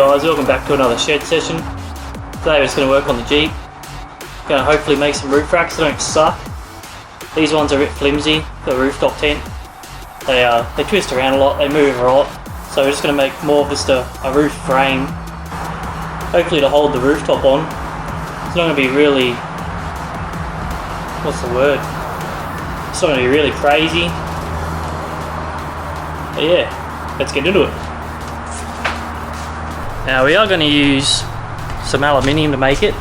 guys, welcome back to another shed session. Today we're just going to work on the Jeep. Going to hopefully make some roof racks that don't suck. These ones are a bit flimsy, the rooftop tent. They twist around a lot, they move a lot. So we're just going to make more of just a roof frame. Hopefully to hold the rooftop on. It's not going to be really... what's the word? It's not going to be really crazy. But yeah, let's get into it. Now we are going to use some aluminium to make it.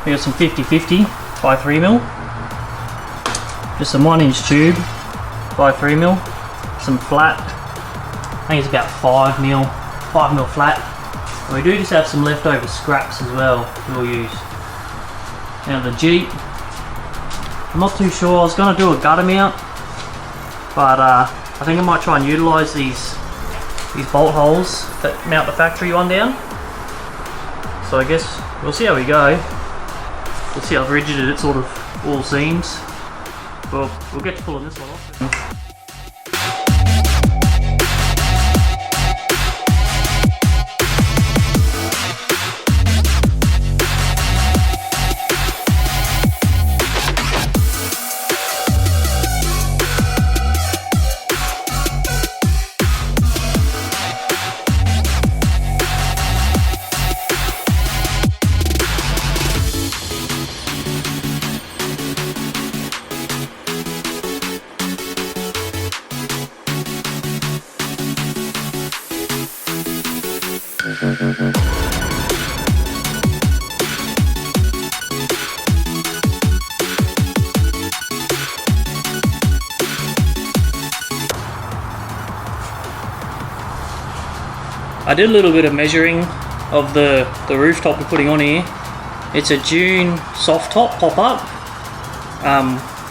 We got some 50/50 by 3mm. Just some 1-inch tube by 3mm. Some flat. I think it's about 5mm flat. And we do just have some leftover scraps as well we'll use. Now the Jeep, I'm not too sure. I was going to do a gutter mount, but I think I might try and utilise these bolt holes that mount the factory one down. So I guess we'll see how we go. We'll see how rigid it sort of all seems. We'll get to pulling this one off. I did a little bit of measuring of the rooftop we're putting on here. It's a Dune soft top pop-up.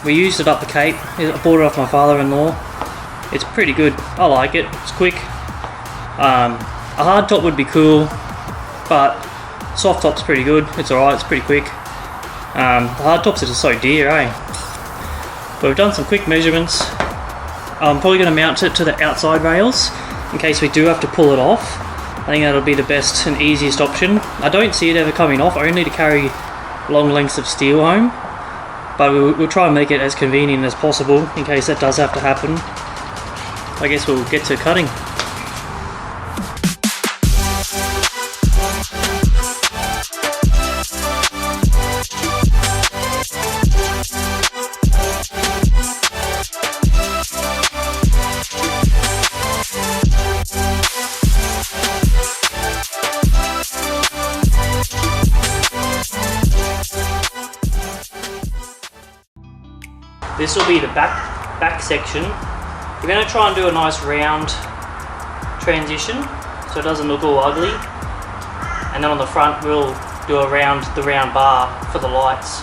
We used it up the Cape. I bought it off my father-in-law. It's pretty good. I like it. It's quick. A hard top would be cool, but soft top's pretty good. It's alright, it's pretty quick. The hard tops are just so dear, eh? But we've done some quick measurements. I'm probably going to mount it to the outside rails in case we do have to pull it off. I think that'll be the best and easiest option. I don't see it ever coming off. I only need to carry long lengths of steel home, but we'll try and make it as convenient as possible in case that does have to happen. I guess we'll get to cutting. This will be the back section. We're going to try and do a nice round transition so it doesn't look all ugly. And then on the front we'll do the round bar for the lights.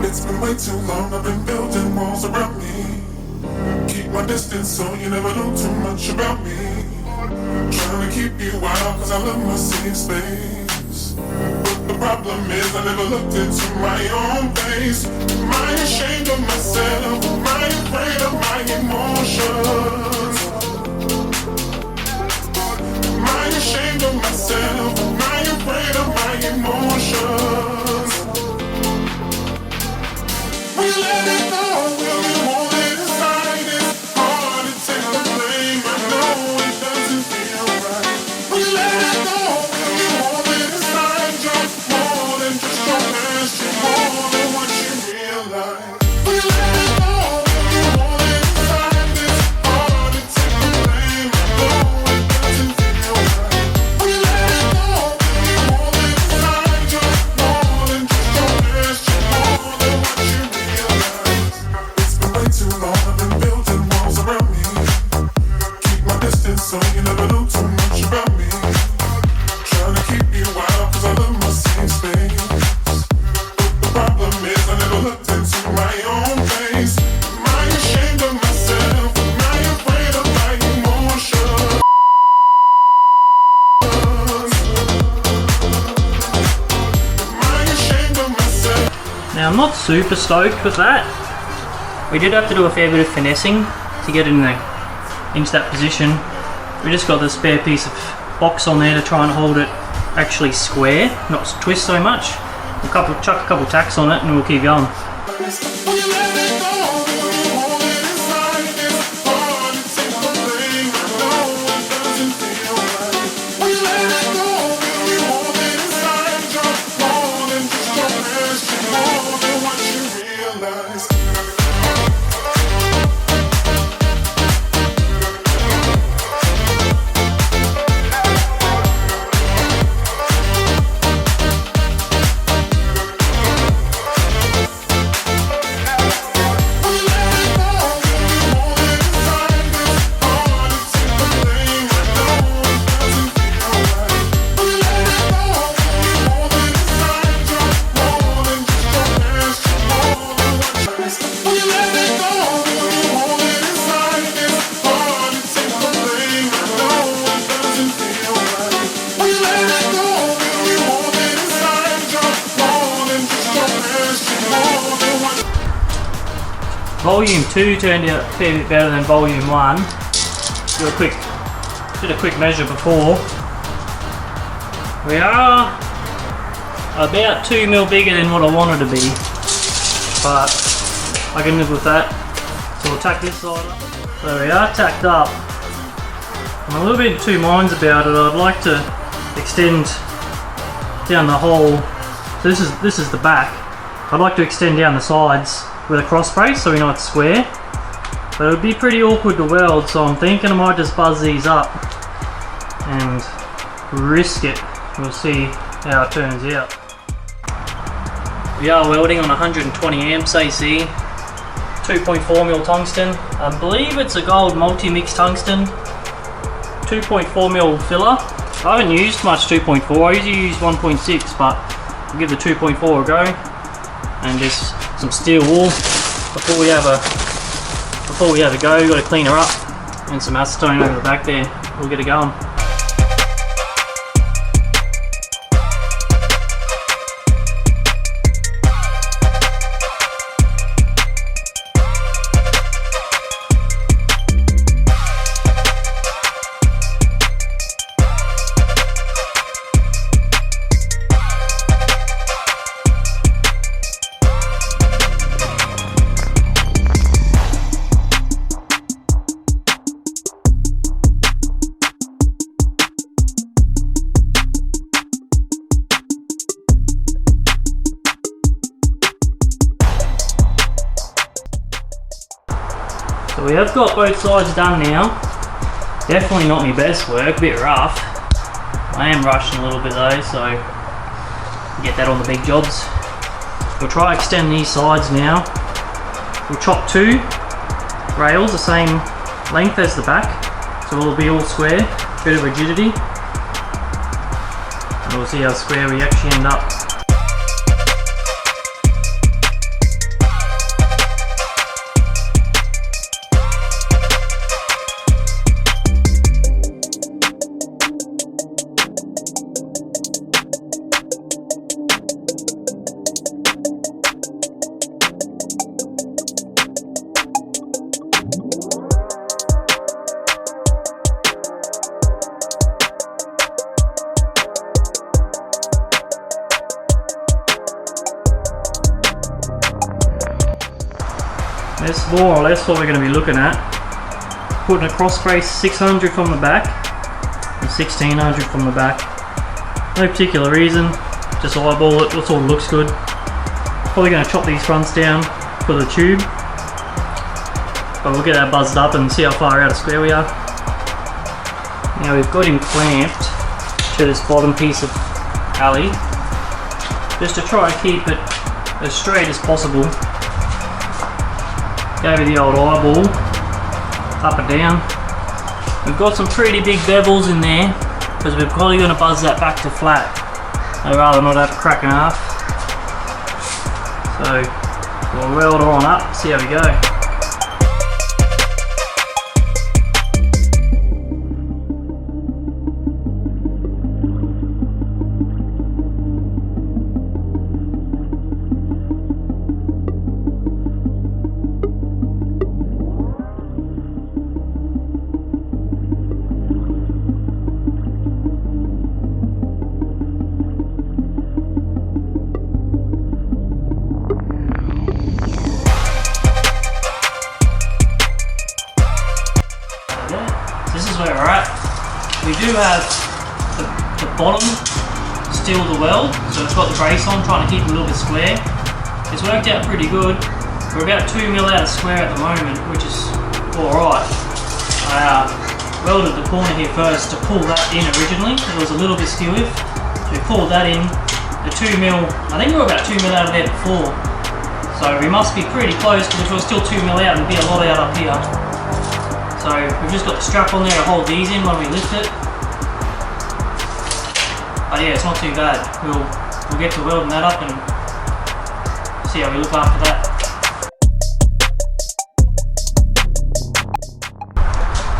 It's been way too long, I've been building walls around me. Keep my distance so you never know too much about me. Trying to keep you out cause I love my safe space. But the problem is I never looked into my own face. Am I ashamed of myself? Am I afraid of my emotions? Am I ashamed of myself? Am I afraid of my emotions? We let it go, will we hold it inside? It's hard to take the blame, I know it doesn't feel right. We let it go, will we hold it inside? You're more than just your past, you're more than what you realize. We let it go, will we hold it inside? It's hard to take the blame, I know it doesn't feel right. We let it go, will we hold it inside? You're more than just your past, you're more than what you realize. It's been way too long, I've been building walls around me. Keep my distance so you never know too much about me. Trying to keep you out cause I love my safe space. But the problem is I never looked into my own face. Am I ashamed of myself? Am I afraid of my emotions? Am I ashamed of myself? Now I'm not super stoked with that. We did have to do a fair bit of finessing to get into that position. We just got the spare piece of box on there to try and hold it actually square, not twist so much. We'll chuck a couple tacks on it and we'll keep going. We let it go, will we hold it inside? It's hard to take the blame, I know it doesn't feel right. We let it go, will we hold it inside? You're more than just your past, you're more than what you realize. Volume 2 turned out a fair bit better than Volume 1. Did a quick measure before. We are about 2 mil bigger than what I wanted to be, but I can live with that. So we'll tack this side up. So we are tacked up. I'm a little bit in two minds about it. I'd like to extend down the whole. So this is the back. I'd like to extend down the sides with a cross brace so we know it's square, but it would be pretty awkward to weld, so I'm thinking I might just buzz these up and risk it. We'll see how it turns out. We are welding on 120 amps AC, 2.4mm tungsten. I believe it's a gold multi-mix tungsten, 2.4mm filler. I haven't used much 2.4, I usually use 1.6, but I'll give the 2.4 a go. And just some steel wool before we have a go. We've got to clean her up, and some acetone over the back there. We'll get it going. So we have got both sides done now. Definitely not my best work, a bit rough. I am rushing a little bit though, so get that on the big jobs. We'll try extend these sides now. We'll chop 2 rails the same length as the back, so it'll be all square, bit of rigidity. And we'll see how square we actually end up. That's more or less what we're going to be looking at. Putting a cross brace 600 from the back and 1600 from the back. No particular reason, just eyeball it, what sort of looks good. Probably going to chop these fronts down for the tube, but we'll get that buzzed up and see how far out of square we are. Now we've got him clamped to this bottom piece of alley, just to try and keep it as straight as possible. Gave it the old eyeball, up and down. We've got some pretty big bevels in there, because we're probably going to buzz that back to flat. I'd rather not have to crack in half. So we'll weld her on up, see how we go. This is where we're at. We do have the bottom still the weld, so it's got the brace on, trying to keep it a little bit square. It's worked out pretty good. We're about 2 mil out of square at the moment, which is alright. I welded the corner here first to pull that in originally. It was a little bit stiff, so we pulled that in. The 2 mil, I think we were about 2 mil out of there before, so we must be pretty close, because if we were still 2 mil out, it'd be a lot out up here. So we've just got the strap on there to hold these in when we lift it. But yeah, it's not too bad. We'll get to welding that up and see how we look after that.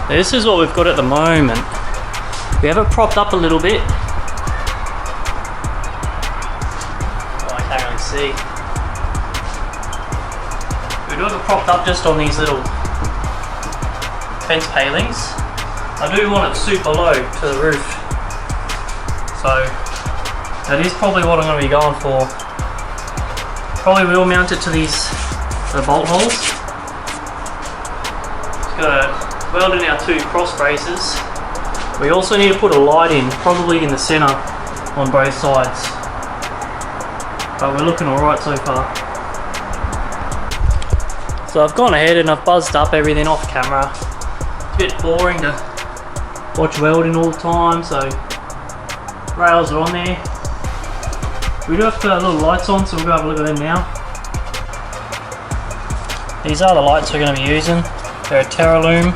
This is what we've got at the moment. We have it propped up a little bit. Oh, I can't really see. We do have it propped up just on these little fence palings. I do want it super low to the roof, so that is probably what I'm going to be going for. Probably will mount it to the bolt holes. Just got to weld in our 2 cross braces. We also need to put a light in, probably in the centre on both sides, but we're looking alright so far. So I've gone ahead and I've buzzed up everything off camera. Bit boring to watch welding all the time, so rails are on there. We do have to put our little lights on, so we'll go have a look at them now. These are the lights we're going to be using. They're a Terralume.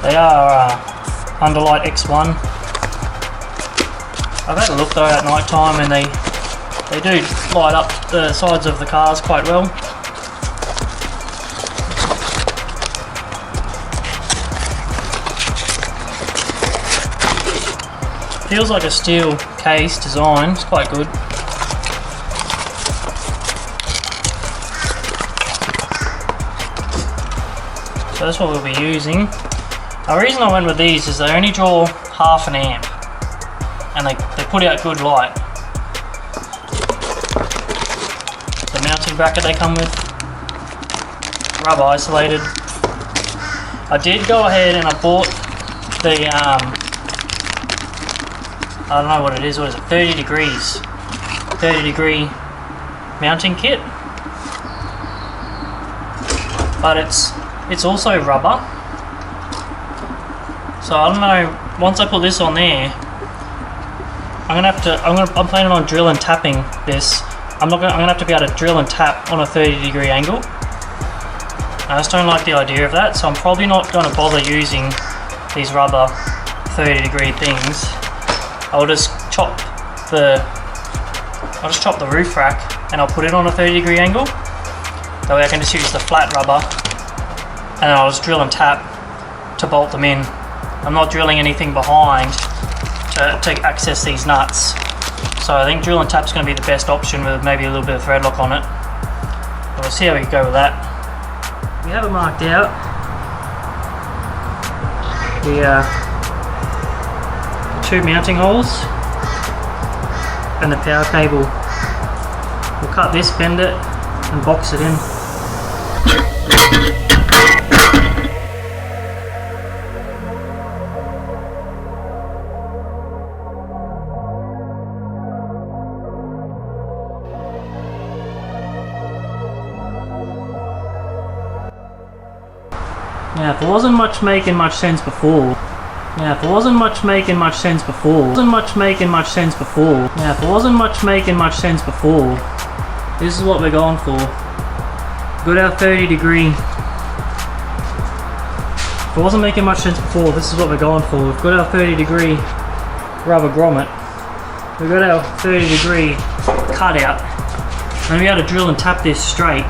They are Underlight X1. I've had a look though at night time, and they do light up the sides of the cars quite well. Feels like a steel case design, it's quite good. So that's what we'll be using. The reason I went with these is they only draw 1/2 amp, and they put out good light. The mounting bracket they come with, rubber isolated. I did go ahead and I bought the I don't know what it is, what is it, 30 degrees, 30 degree mounting kit, but it's also rubber, so I don't know, once I put this on there, I'm planning on drill and tapping this. I'm gonna have to be able to drill and tap on a 30 degree angle. I just don't like the idea of that, so I'm probably not going to bother using these rubber 30 degree things. I'll just chop the roof rack and I'll put it on a 30 degree angle. That way I can just use the flat rubber and then I'll just drill and tap to bolt them in. I'm not drilling anything behind to access these nuts. So I think drill and tap's going to be the best option with maybe a little bit of thread lock on it. But we'll see how we go with that. We have it marked out. The 2 mounting holes and the power cable. We'll cut this, bend it and box it in. Now, if it wasn't much making much sense before. Now, if it wasn't much making much sense before. Wasn't much making much sense before. Now, if it wasn't much making much sense before. This is what we're going for. Got our 30 degree. If it wasn't making much sense before, this is what we're going for. We've got our 30 degree rubber grommet. We've got our 30 degree cutout. And we got to drill and tap this straight.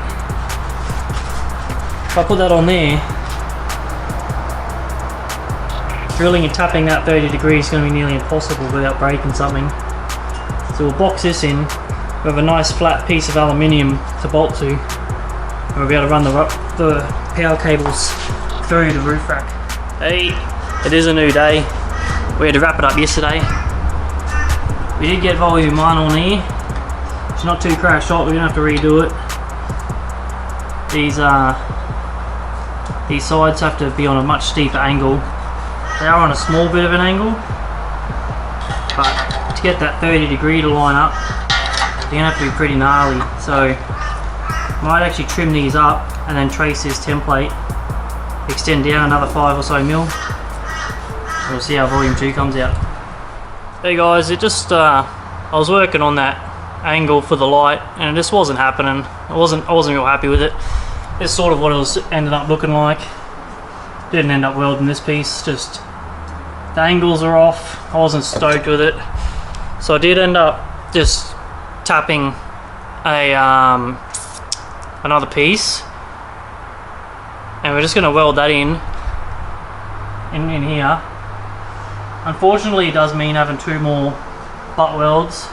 If I put that on there, drilling and tapping that 30 degrees is going to be nearly impossible without breaking something. So we'll box this in. We have a nice flat piece of aluminium to bolt to, and we'll be able to run the power cables through the roof rack. Hey, it is a new day. We had to wrap it up yesterday. We did get volume 1 on here. It's not too crash hot, we're going to have to redo it. These sides have to be on a much steeper angle. They are on a small bit of an angle, but to get that 30 degree to line up, you're going to have to be pretty gnarly. So might actually trim these up and then trace this template, extend down another 5 or so mil, and we'll see how volume 2 comes out. Hey guys, it just I was working on that angle for the light and it just wasn't happening. I wasn't real happy with it. It's sort of what it was ended up looking like. Didn't end up welding this piece, just the angles are off. I wasn't stoked with it, so I did end up just tapping a another piece, and we're just going to weld that in here. Unfortunately, it does mean having 2 more butt welds,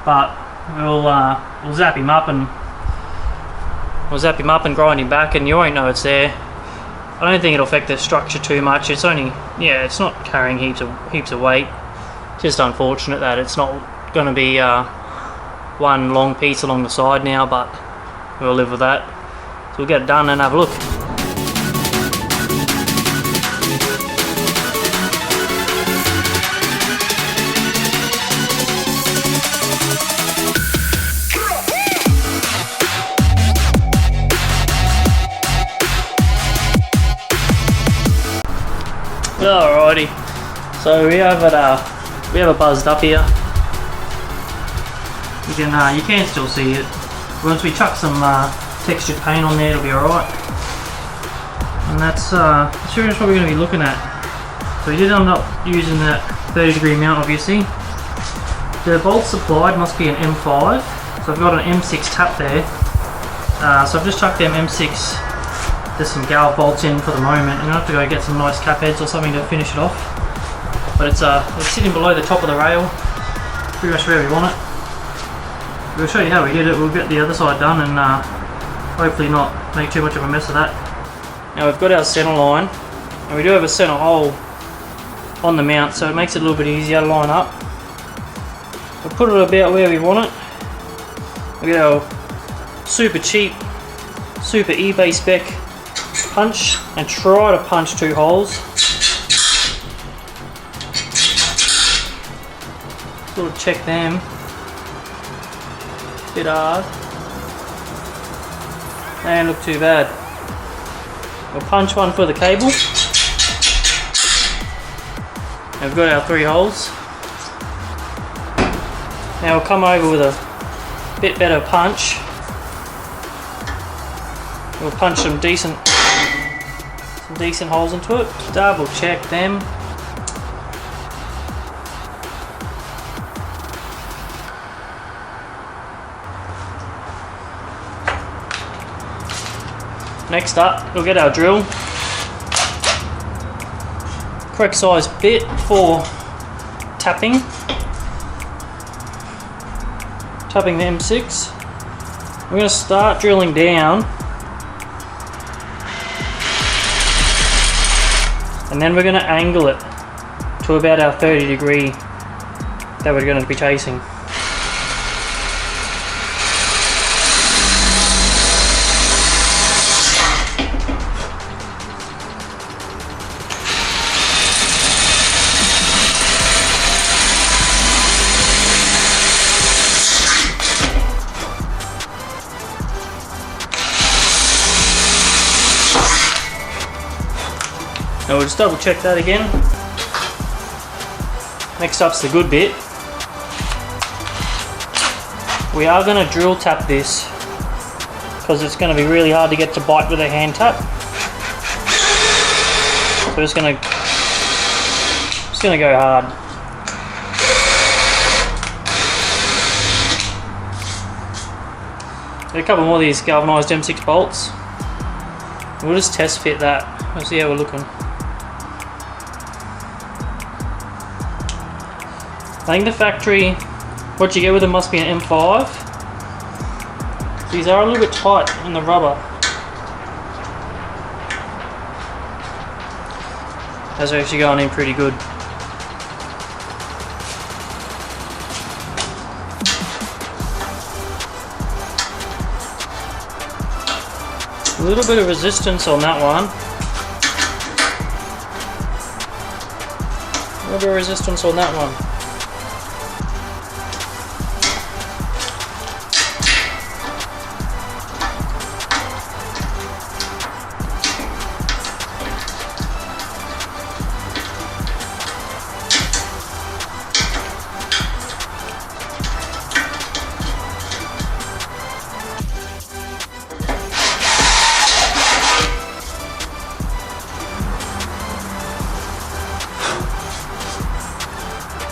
but we'll zap him up and grind him back, and you won't know it's there. I don't think it'll affect the structure too much. It's only, yeah, it's not carrying heaps of weight. Just unfortunate that it's not going to be one long piece along the side now, but we'll live with that. So we'll get it done and have a look. Alrighty, so we have it buzzed up here. You can still see it. Once we chuck some textured paint on there, it'll be alright. And that's pretty much what we're going to be looking at. So we did end up using that 30 degree mount, obviously. The bolt supplied must be an M5, so I've got an M6 tap there. So I've just chucked them M6. There's some Gal bolts in for the moment, and I'll have to go get some nice cap heads or something to finish it off. But it's sitting below the top of the rail, pretty much where we want it. We'll show you how we did it. We'll get the other side done and hopefully not make too much of a mess of that. Now we've got our center line, and we do have a center hole on the mount, so it makes it a little bit easier to line up. We'll put it about where we want it. We get our super cheap, super eBay spec punch, and try to punch 2 holes. Sort of check them. Bit hard. They don't look too bad. We'll punch one for the cable. And we've got our 3 holes. Now we'll come over with a bit better punch. We'll punch some decent holes into it. Double check them. Next up, we'll get our drill. Correct size bit for tapping. Tapping the M6. We're going to start drilling down. And then we're going to angle it to about our 30 degree that we're going to be chasing. Now we'll just double check that again. Next up's the good bit. We are going to drill tap this because it's going to be really hard to get to bite with a hand tap. So we're just going to go hard. A couple more of these galvanised M6 bolts. We'll just test fit that. We'll see how we're looking. I think the factory, what you get with them must be an M5. These are a little bit tight in the rubber. Those are actually going in pretty good. A little bit of resistance on that one. A little bit of resistance on that one.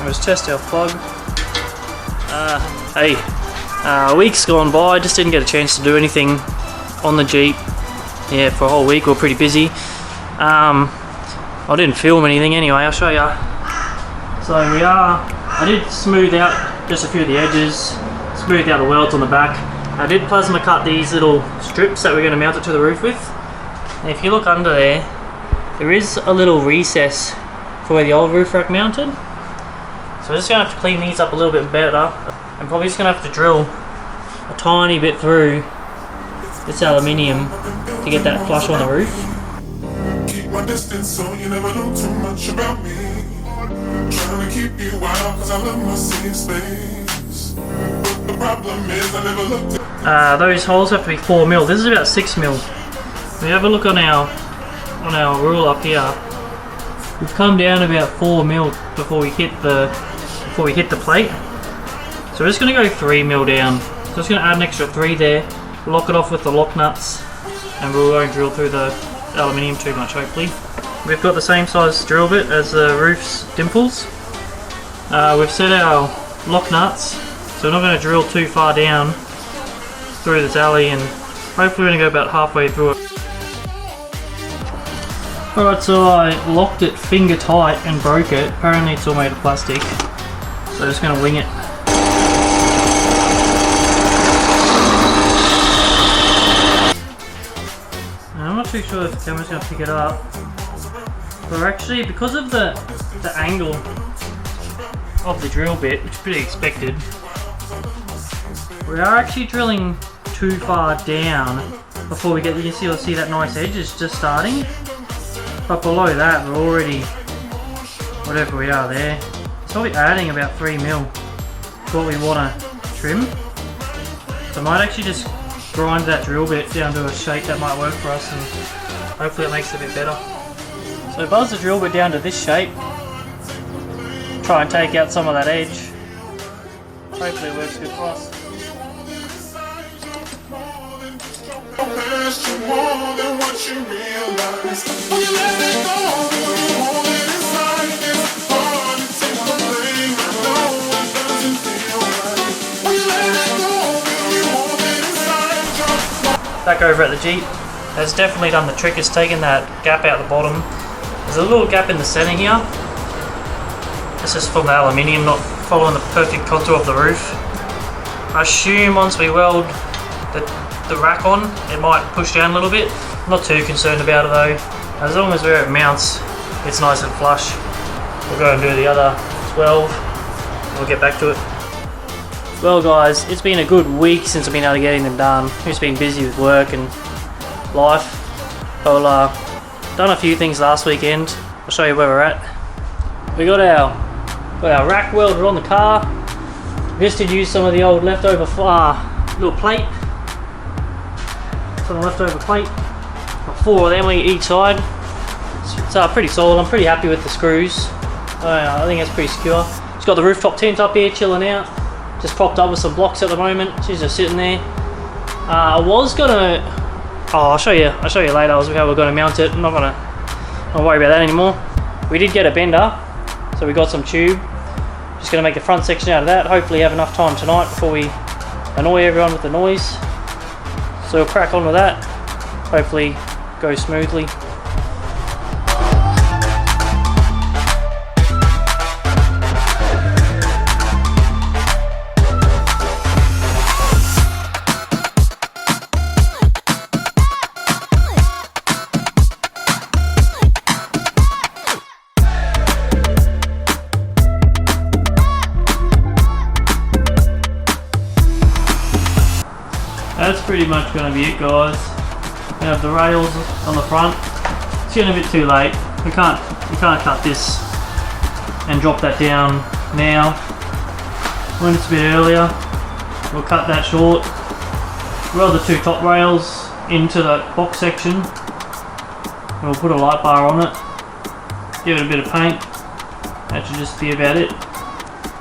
Let's test our plug. Hey, a week's gone by, just didn't get a chance to do anything on the Jeep. Yeah, for a whole week we were pretty busy. I didn't film anything anyway, I'll show you. So I did smooth out just a few of the edges, smooth out the welds on the back. I did plasma cut these little strips that we're going to mount it to the roof with. And if you look under there, there is a little recess for where the old roof rack mounted. So we're just going to have to clean these up a little bit better. I'm probably just going to have to drill a tiny bit through this aluminium to get that flush on the roof. Keep my distance so you never know too much about me. Trying to keep you out cause I love my safe space. But the problem is I never looked at those holes have to be 4mm. This is about 6mm. If we have a look on our rule up here, we've come down about 4mm before we hit the plate. So we're just going to go 3mm down. So just going to add an extra 3 there, lock it off with the lock nuts, and we won't drill through the aluminium too much hopefully. We've got the same size drill bit as the roof's dimples. We've set our lock nuts, so we're not going to drill too far down through this alley, and hopefully we're going to go about halfway through it. Alright, so I locked it finger tight and broke it. Apparently it's all made of plastic. So I'm just going to wing it. And I'm not too sure if the camera's going to pick it up. But we're actually, because of the angle of the drill bit, which is pretty expected, we are actually drilling too far down before we get, you can see that nice edge is just starting. But below that, we're already, whatever we are there, it's probably adding about 3mm to what we want to trim. So I might actually just grind that drill bit down to a shape that might work for us, and hopefully it makes it a bit better. So buzz the drill bit down to this shape, try and take out some of that edge. Hopefully it works good for us. past you more than what you realize. When you let it go, will you hold it inside? It's hard to take the blame. I know it doesn't feel right. When you let it go, will you hold it inside? Back over at the Jeep, has definitely done the trick. It's taken that gap out the bottom. There's a little gap in the center here. This is from the aluminium not following the perfect contour of the roof. I assume once we weld the rack on, it might push down a little bit. I'm not too concerned about it though. As long as where it mounts, it's nice and flush. We'll go and do the other 12. We'll get back to it. Well guys, it's been a good week since I've been able to get them done. I've just been busy with work and life. I'll done a few things last weekend. I'll show you where we're at. We got our rack welded on the car. Just to use some of the old leftover little plate. Some leftover plate. Got 4 of them on each side. It's pretty solid. I'm pretty happy with the screws. I think it's pretty secure. It's got the rooftop tent up here chilling out. Just propped up with some blocks at the moment. She's just sitting there. I was gonna... Oh, I'll show you later how we're gonna mount it. I'm not gonna worry about that anymore. We did get a bender, so we got some tube. Just gonna make the front section out of that. Hopefully have enough time tonight before we annoy everyone with the noise. So we'll crack on with that. Hopefully go smoothly. That's pretty much going to be it, guys. We have the rails on the front. It's getting a bit too late. We can't cut this and drop that down now. When it's a bit earlier, we'll cut that short. Roll the two top rails into the box section. We'll put a light bar on it. Give it a bit of paint. That should just be about it.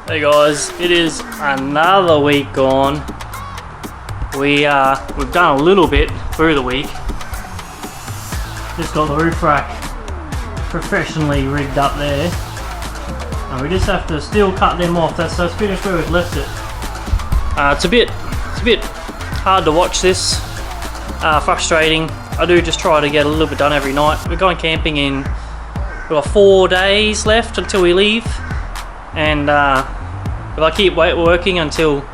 Hey guys, it is another week gone. We've done a little bit through the week. Just got the roof rack professionally rigged up there, and we just have to still cut them off. That's pretty much where we've left it. It's a bit hard to watch this. Frustrating. I do just try to get a little bit done every night. We're going camping in. We've got 4 days left until we leave, and if I keep working until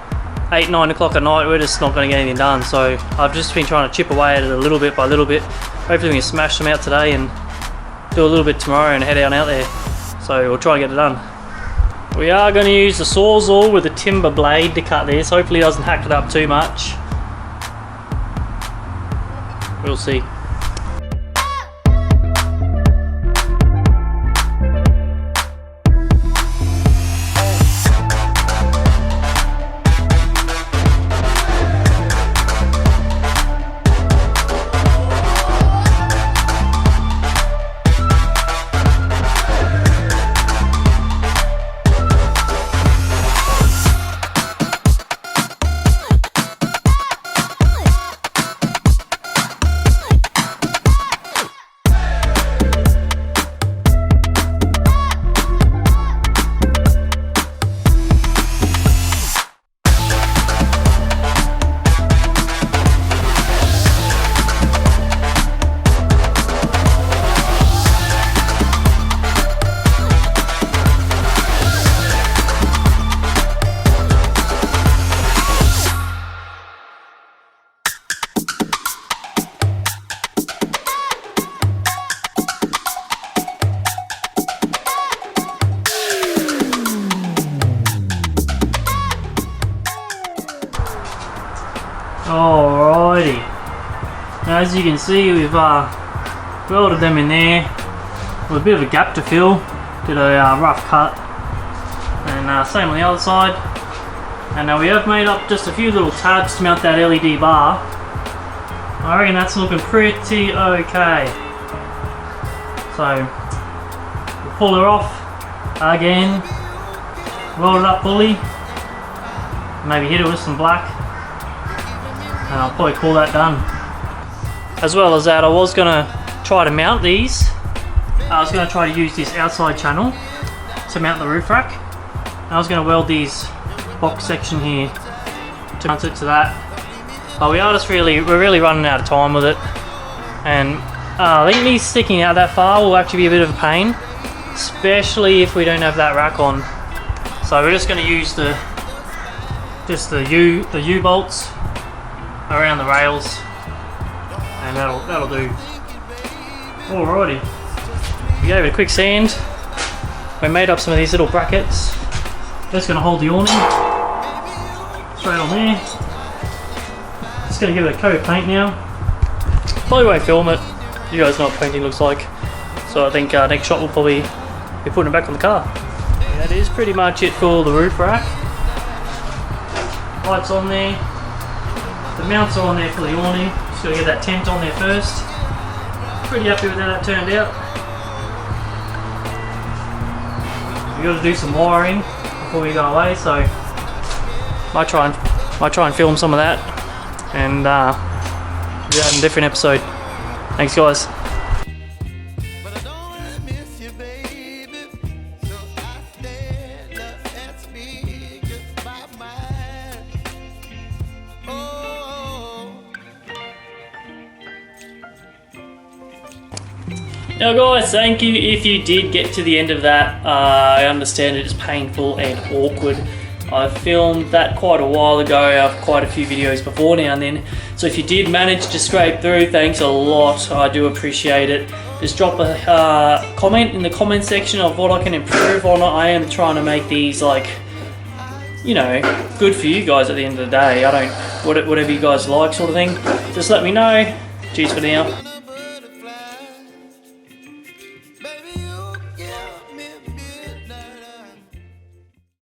8, 9 o'clock at night, we're just not going to get anything done. So I've just been trying to chip away at it a little bit by little bit. Hopefully we can smash them out today and do a little bit tomorrow and head out there. So we'll try to get it done. We are going to use the Sawzall with a timber blade to cut this. Hopefully it doesn't hack it up too much. We'll see. Alrighty, now as you can see, we've welded them in there with a bit of a gap to fill. Did a rough cut, and same on the other side. And now we have made up just a few little tabs to mount that LED bar. I reckon that's looking pretty okay. So we'll pull her off again, weld it up fully, maybe hit it with some black, and I'll probably call that done. As well as that, I was going to try to mount these. I was going to try to use this outside channel to mount the roof rack. I was going to weld these box section here to mount it to that. But we're really running out of time with it. And I think these sticking out that far will actually be a bit of a pain, especially if we don't have that rack on. So we're just going to use the U-bolts around the rails, and that'll do. Alrighty, we gave it a quick sand. We made up some of these little brackets. Just going to hold the awning straight on there. Just going to give it a coat of paint now. Probably won't film it. You guys know what painting looks like. So I think next shot we'll probably be putting it back on the car. That is pretty much it for the roof rack. Lights on there. The mounts are on there for the awning. Just got to get that tent on there first. Pretty happy with how that turned out. we got to do some wiring before we go away, so might try and film some of that, and do that in a different episode. Thanks, guys. But I don't wanna miss you, baby. So I stand up and speak just my mind. Oh. Now guys, thank you if you did get to the end of that. I understand it is painful and awkward. I filmed that quite a while ago. I have quite a few videos before now and then. So if you did manage to scrape through, thanks a lot. I do appreciate it. Just drop a comment in the comment section of what I can improve on. I am trying to make these, like, you know, good for you guys at the end of the day. I don't, whatever you guys like sort of thing. Just let me know. Cheers for now.